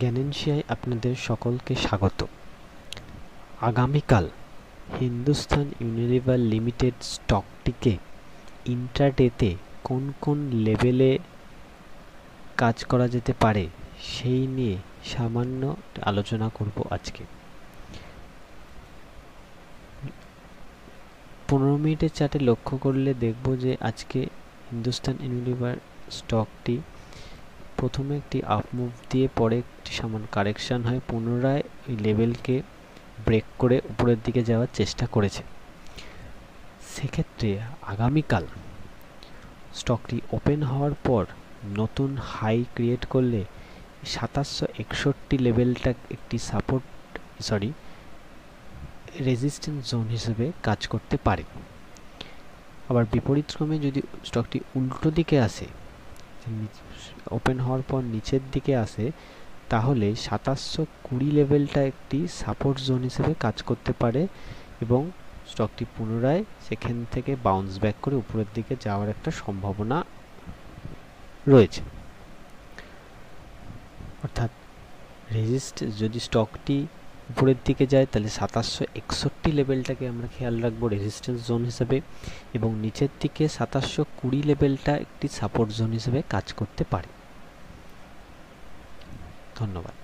জ্ঞানেনশিয়ায় আপনাদের সকলকে স্বাগত। আগামীকাল হিন্দুস্তান ইউনিলিভার লিমিটেড স্টকটিকে ইন্ট্রাডেতে কোন কোন লেভেলে কাজ করা যেতে পারে সেই নিয়ে সামান্য আলোচনা করব আজকে। 15 মিনিটের চার্টে লক্ষ্য করলে দেখব যে আজকে হিন্দুস্তান ইউনিলিভার স্টকটি প্রথমে একটি আপ মুভ দিয়ে পরে একটি সামান্য কারেকশন হয়, পুনরায় ওই লেভেলকে ব্রেক করে উপরের দিকে যাওয়ার চেষ্টা করেছে। সেক্ষেত্রে আগামীকাল স্টকটি ওপেন হওয়ার পর নতুন হাই ক্রিয়েট করলে 2761 লেভেলটা একটি রেজিস্ট্যান্স জোন হিসেবে কাজ করতে পারে। আবার বিপরীতক্রমে যদি স্টকটি উল্টো দিকে আসে, ওপেন হওয়ার পর নিচের দিকে আসে, তাহলে 2720 লেভেলটা একটি সাপোর্ট জোন হিসেবে কাজ করতে পারে এবং স্টকটি পুনরায় সেখান থেকে বাউন্স ব্যাক করে উপরের দিকে যাওয়ার একটা সম্ভাবনা রয়েছে। অর্থাৎ যদি স্টকটি উপরের দিকে যায় তাহলে 2761 লেভেলটাকে আমরা খেয়াল রাখবো রেজিস্ট্যান্স জোন হিসেবে এবং নিচের দিকে 2720 লেভেলটা একটি সাপোর্ট জোন হিসেবে কাজ করতে পারে। ধন্যবাদ।